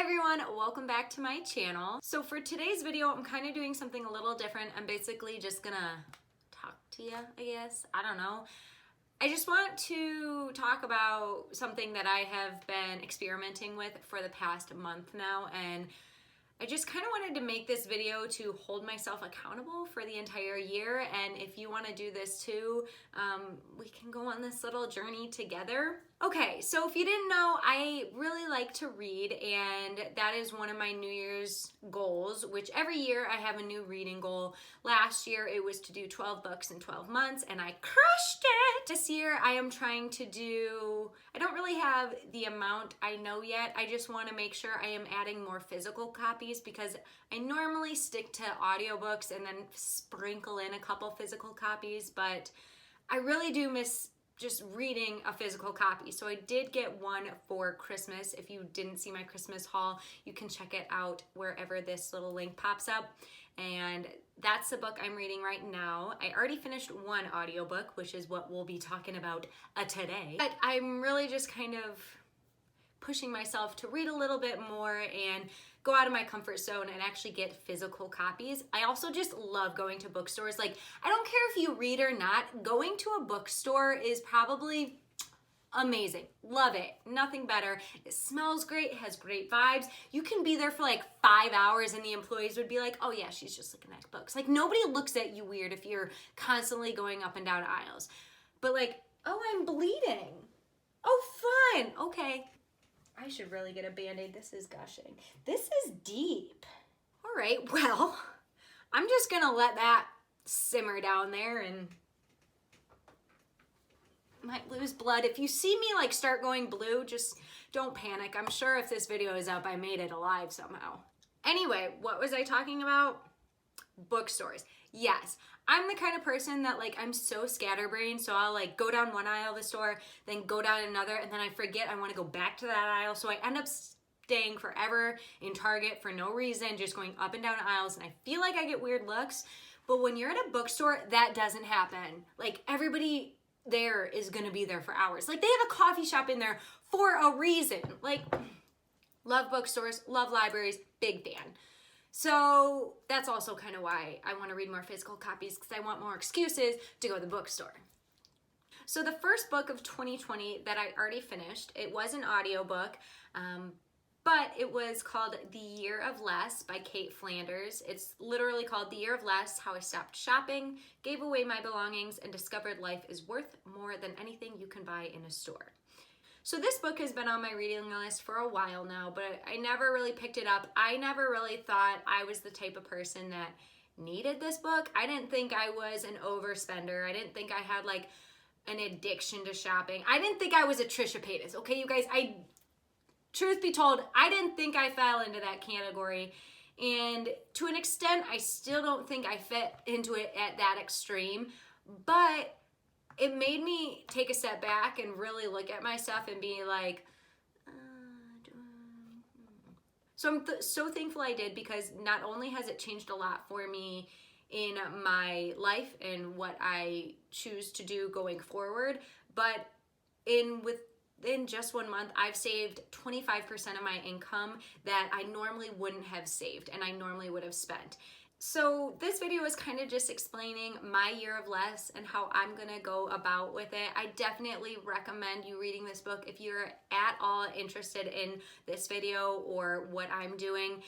everyone, welcome back to my channel. So for today's video, I'm kind of doing something a little different. I'm basically just gonna talk to you, I guess. I don't know. I just want to talk about something that I have been experimenting with for the past month now, and I just kind of wanted to make this video to hold myself accountable for the entire year. And if you want to do this too, we can go on this little journey together. Okay, so if you didn't know, I really like to read, and that is one of my New Year's goals, which every year I have a new reading goal. Last year it was to do 12 books in 12 months, and I crushed it. This year I am trying to do, I don't really have the amount I know yet. I just want to make sure I am adding more physical copies because I normally stick to audiobooks and then sprinkle in a couple physical copies, but I really do miss just reading a physical copy. So I did get one for Christmas. If you didn't see my Christmas haul, you can check it out wherever this little link pops up. And that's the book I'm reading right now. I already finished one audiobook, which is what we'll be talking about today. But I'm really just kind of pushing myself to read a little bit more and go out of my comfort zone and actually get physical copies. I also just love going to bookstores. Like, I don't care if you read or not, going to a bookstore is probably amazing. Love it. Nothing better. It smells great. It has great vibes. You can be there for like 5 hours and the employees would be like, oh yeah, she's just looking at books. Like, nobody looks at you weird if you're constantly going up and down aisles. But like, oh, I'm bleeding. Oh, fun. Okay. I should really get a Band-Aid. This is gushing. This is deep. All right, well, I'm just gonna let that simmer down there and might lose blood. If you see me like start going blue, just don't panic. I'm sure if this video is up, I made it alive somehow. Anyway, what was I talking about? Bookstores. Yes, I'm the kind of person that like, I'm so scatterbrained, so I'll like go down one aisle of the store, then go down another, and then I forget I want to go back to that aisle, so I end up staying forever in Target for no reason, just going up and down aisles, and I feel like I get weird looks. But when you're at a bookstore, that doesn't happen. Like, everybody there is gonna be there for hours. Like, they have a coffee shop in there for a reason. Like, love bookstores, love libraries, big fan. So that's also kind of why I want to read more physical copies, because I want more excuses to go to the bookstore. So the first book of 2020 that I already finished, it was an audiobook, but it was called The Year of Less by Cait Flanders. It's literally called The Year of Less: How I Stopped Shopping, Gave Away My Belongings, and Discovered Life is Worth More Than Anything You Can Buy in a Store. So this book has been on my reading list for a while now, but I never really picked it up. I never really thought I was the type of person that needed this book. I didn't think I was an overspender. I didn't think I had like an addiction to shopping. I didn't think I was a Trisha Paytas. Okay, you guys, truth be told, I didn't think I fell into that category. And to an extent, I still don't think I fit into it at that extreme, but it made me take a step back and really look at my stuff and be like, so I'm so thankful I did, because not only has it changed a lot for me in my life and what I choose to do going forward, but within just 1 month, I've saved 25% of my income that I normally wouldn't have saved and I normally would have spent. So this video is kind of just explaining my year of less and how I'm gonna go about with it. I definitely recommend you reading this book if you're at all interested in this video or what I'm doing.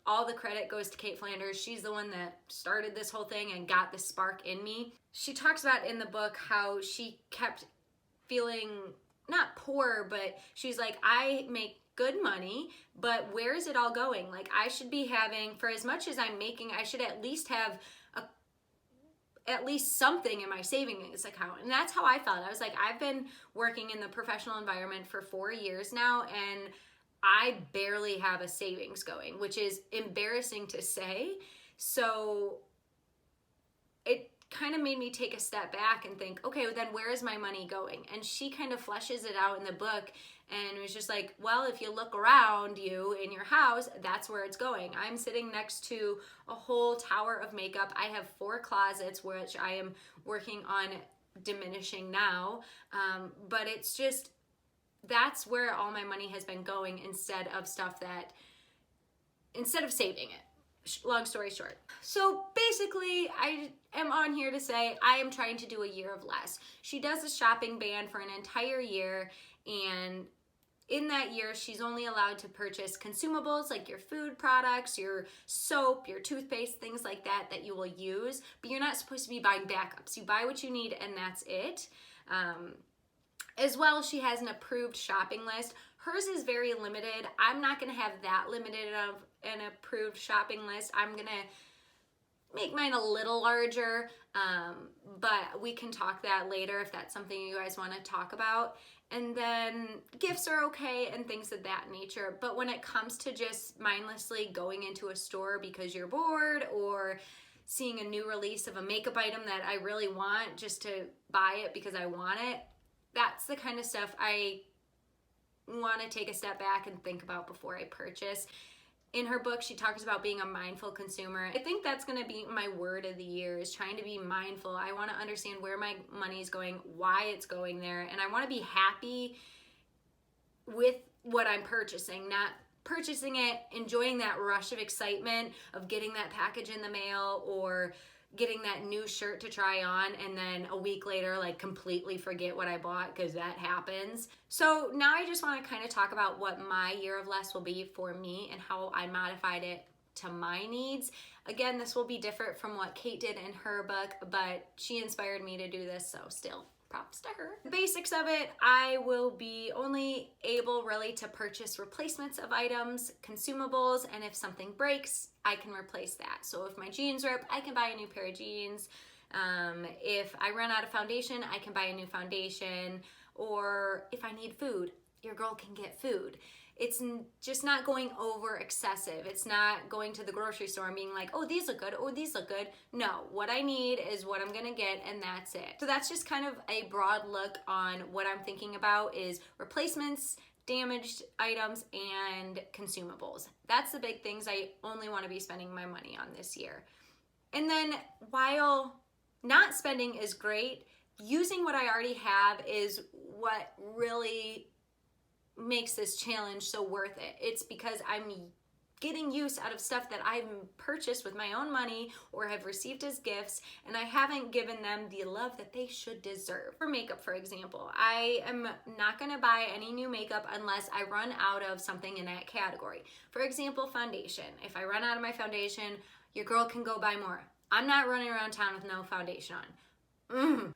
All the credit goes to Cait Flanders. She's the one that started this whole thing and got the spark in me. She talks about in the book how she kept feeling not poor, but she's like, I make good money, but where is it all going? Like, I should be having, for as much as I'm making, I should at least have at least something in my savings account. And that's how I felt. I was like, I've been working in the professional environment for 4 years now, and I barely have a savings going, which is embarrassing to say. So it kind of made me take a step back and think, okay, well, then where is my money going? And she kind of fleshes it out in the book, and it was just like, well, if you look around you in your house, that's where it's going. I'm sitting next to a whole tower of makeup. I have 4 closets, which I am working on diminishing now, but it's just, that's where all my money has been going, instead of stuff that instead of saving it. Long story short. So basically, I am on here to say I am trying to do a year of less. She does a shopping ban for an entire year, and in that year, she's only allowed to purchase consumables like your food products, your soap, your toothpaste, things like that that you will use, but you're not supposed to be buying backups. You buy what you need and that's it. As well, she has an approved shopping list. Hers is very limited. I'm not gonna have that limited of an approved shopping list. I'm gonna make mine a little larger, but we can talk that later if that's something you guys wanna talk about. And then gifts are okay and things of that nature. But when it comes to just mindlessly going into a store because you're bored or seeing a new release of a makeup item that I really want just to buy it because I want it, that's the kind of stuff I want to take a step back and think about before I purchase. In her book, she talks about being a mindful consumer. I think that's going to be my word of the year, is trying to be mindful. I want to understand where my money is going, why it's going there, and I want to be happy with what I'm purchasing, not purchasing it, enjoying that rush of excitement of getting that package in the mail or getting that new shirt to try on, and then a week later like completely forget what I bought, because that happens. So now I just want to kind of talk about what my year of less will be for me and how I modified it to my needs. Again, this will be different from what Kate did in her book, but she inspired me to do this, so still props to her. The basics of it, I will be only able really to purchase replacements of items, consumables, and if something breaks, I can replace that. So if my jeans rip, I can buy a new pair of jeans. If I run out of foundation, I can buy a new foundation. Or if I need food, your girl can get food. It's just not going over excessive. It's not going to the grocery store and being like, oh, these look good, oh, these look good. No, what I need is what I'm gonna get, and that's it. So that's just kind of a broad look on what I'm thinking about is replacements, damaged items, and consumables. That's the big things I only wanna be spending my money on this year. And then while not spending is great, using what I already have is what really makes this challenge so worth it. It's because I'm getting use out of stuff that I've purchased with my own money or have received as gifts, and I haven't given them the love that they should deserve. For makeup, for example, I am not gonna buy any new makeup unless I run out of something in that category. For example, foundation. If I run out of my foundation, your girl can go buy more. I'm not running around town with no foundation on.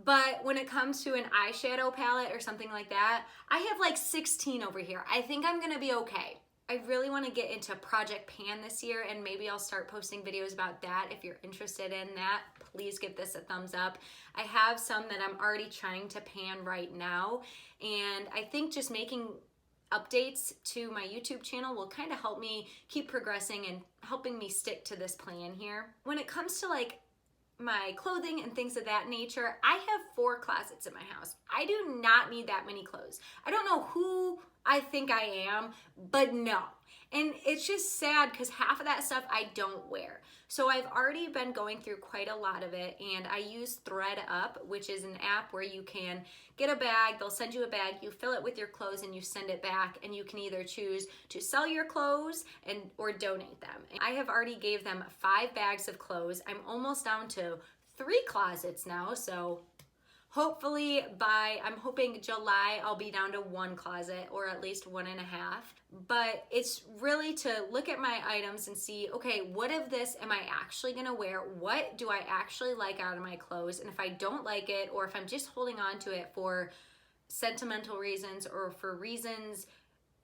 But when it comes to an eyeshadow palette or something like that, I have like 16 over here. I think I'm gonna be okay. I really wanna get into Project Pan this year, and maybe I'll start posting videos about that. If you're interested in that, please give this a thumbs up. I have some that I'm already trying to pan right now, and I think just making updates to my YouTube channel will kind of help me keep progressing and helping me stick to this plan here. When it comes to like my clothing and things of that nature, I have 4 closets in my house. I do not need that many clothes. I don't know who I think I am, but no. And it's just sad because half of that stuff I don't wear. So I've already been going through quite a lot of it, and I use ThredUp, which is an app where you can get a bag, they'll send you a bag, you fill it with your clothes and you send it back, and you can either choose to sell your clothes or donate them. I have already gave them 5 bags of clothes. I'm almost down to 3 closets now, so hopefully I'm hoping July I'll be down to 1 closet, or at least 1.5. But it's really to look at my items and see, okay, what of this am I actually gonna wear? What do I actually like out of my clothes? And if I don't like it, or if I'm just holding on to it for sentimental reasons or for reasons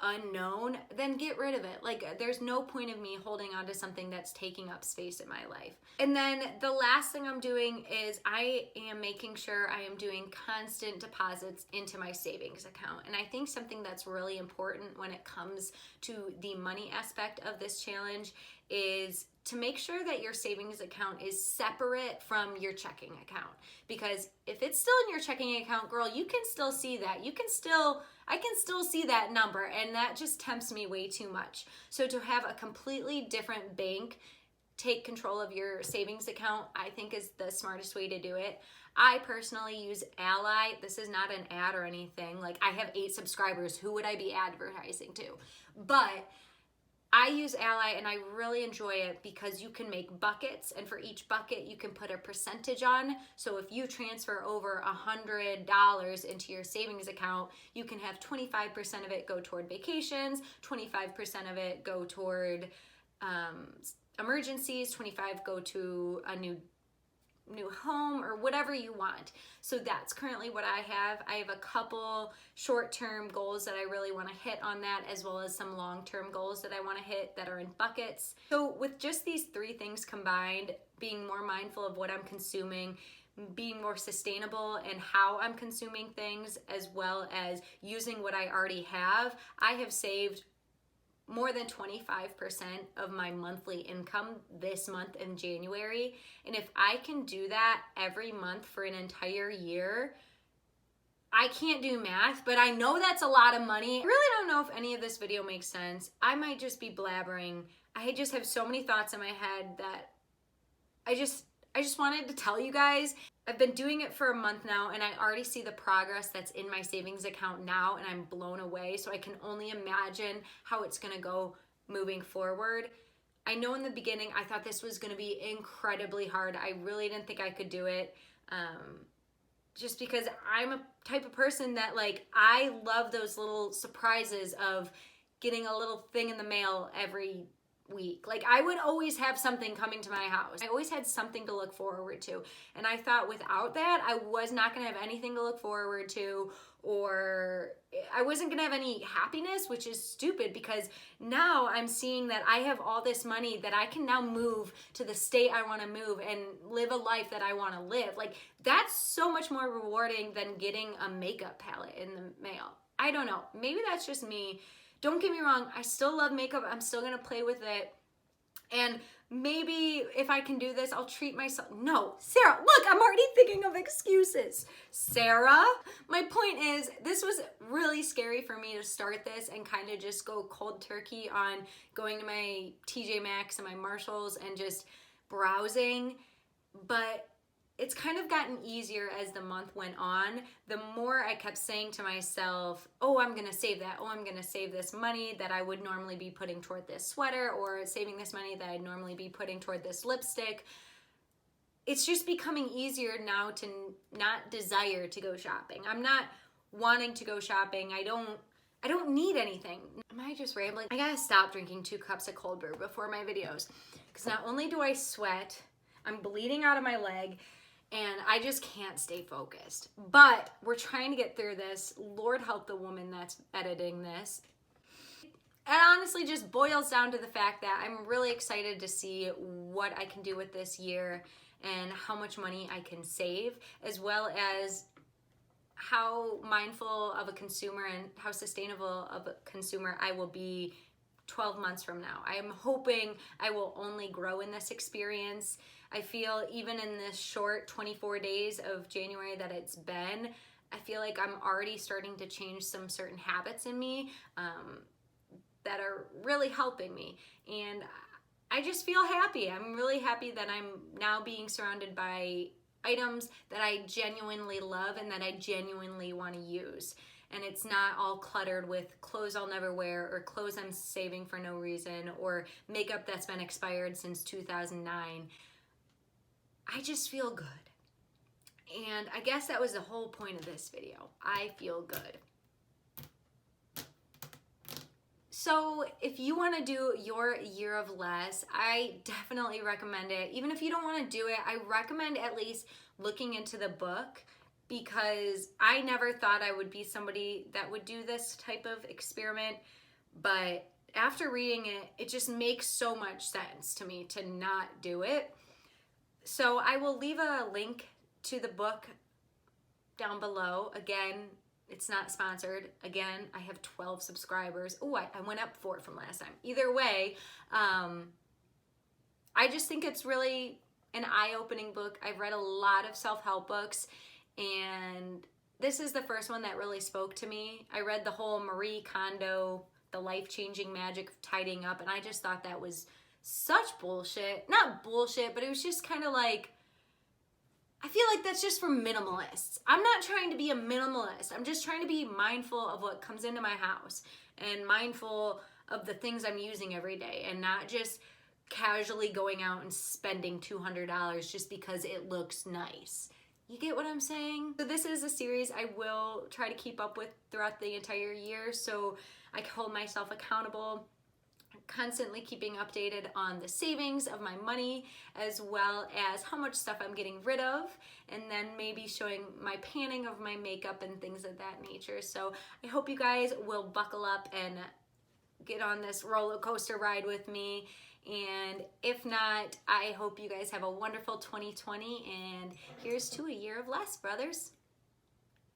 unknown, then get rid of it. Like, there's no point of me holding on to something that's taking up space in my life. And then the last thing I'm doing is I am making sure I am doing constant deposits into my savings account. And I think something that's really important when it comes to the money aspect of this challenge is to make sure that your savings account is separate from your checking account. Because if it's still in your checking account, girl, you can still see that. I can still see that number, and that just tempts me way too much. So to have a completely different bank take control of your savings account, I think is the smartest way to do it. I personally use Ally. This is not an ad or anything. Like, I have 8 subscribers. Who would I be advertising to? But I use Ally and I really enjoy it because you can make buckets, and for each bucket you can put a percentage on. So if you transfer over $100 into your savings account, you can have 25% of it go toward vacations, 25% of it go toward emergencies, 25 go to a new home or whatever you want. So that's currently what I have. I have a couple short-term goals that I really want to hit on that, as well as some long-term goals that I want to hit that are in buckets. So with just these three things combined, being more mindful of what I'm consuming, being more sustainable in how I'm consuming things, as well as using what I already have, I have saved more than 25% of my monthly income this month in January. And if I can do that every month for an entire year, I can't do math, but I know that's a lot of money. I really don't know if any of this video makes sense. I might just be blabbering. I just have so many thoughts in my head that I just wanted to tell you guys. I've been doing it for a month now, and I already see the progress that's in my savings account now, and I'm blown away. So I can only imagine how it's gonna go moving forward. I know in the beginning I thought this was gonna be incredibly hard. I really didn't think I could do it. Just because I'm a type of person that, like, I love those little surprises of getting a little thing in the mail every week. Like, I would always have something coming to my house. I always had something to look forward to. And I thought without that, I was not gonna have anything to look forward to, or I wasn't gonna have any happiness, which is stupid because now I'm seeing that I have all this money that I can now move to the state I wanna move and live a life that I wanna live. Like, that's so much more rewarding than getting a makeup palette in the mail. I don't know, maybe that's just me. Don't get me wrong, I still love makeup. I'm still gonna play with it. And maybe if I can do this, I'll treat myself. No, Sarah, look, I'm already thinking of excuses. Sarah, my point is, this was really scary for me to start this and kind of just go cold turkey on going to my TJ Maxx and my Marshalls and just browsing. But it's kind of gotten easier as the month went on. The more I kept saying to myself, oh, I'm gonna save that. Oh, I'm gonna save this money that I would normally be putting toward this sweater, or saving this money that I'd normally be putting toward this lipstick. It's just becoming easier now to not desire to go shopping. I'm not wanting to go shopping. I don't need anything. Am I just rambling? I gotta stop drinking 2 cups of cold brew before my videos, because not only do I sweat, I'm bleeding out of my leg, and I just can't stay focused. But we're trying to get through this. Lord help the woman that's editing this. It honestly just boils down to the fact that I'm really excited to see what I can do with this year and how much money I can save, as well as how mindful of a consumer and how sustainable of a consumer I will be 12 months from now. I am hoping I will only grow in this experience. I feel even in this short 24 days of January that it's been, I feel like I'm already starting to change some certain habits in me that are really helping me. And I just feel happy. I'm really happy that I'm now being surrounded by items that I genuinely love and that I genuinely want to use. And it's not all cluttered with clothes I'll never wear, or clothes I'm saving for no reason, or makeup that's been expired since 2009. I just feel good. And I guess that was the whole point of this video. I feel good. So if you want to do your year of less, I definitely recommend it. Even if you don't want to do it, I recommend at least looking into the book, because I never thought I would be somebody that would do this type of experiment. But after reading it, it just makes so much sense to me to not do it. So I will leave a link to the book down below. Again, it's not sponsored. Again, I have 12 subscribers. Oh, I went up 4 from last time. Either way, I just think it's really an eye-opening book. I've read a lot of self-help books, and this is the first one that really spoke to me. I read the whole Marie Kondo, The Life-Changing Magic of Tidying Up, and I just thought that was such bullshit. Not bullshit, but it was just kind of like, I feel like that's just for minimalists. I'm not trying to be a minimalist. I'm just trying to be mindful of what comes into my house and mindful of the things I'm using every day and not just casually going out and spending $200 just because it looks nice. You get what I'm saying? So this is a series I will try to keep up with throughout the entire year, so I hold myself accountable, constantly keeping updated on the savings of my money as well as how much stuff I'm getting rid of, and then maybe showing my panning of my makeup and things of that nature. So I hope you guys will buckle up and get on this roller coaster ride with me, and if not, I hope you guys have a wonderful 2020, and here's to a year of less, brothers.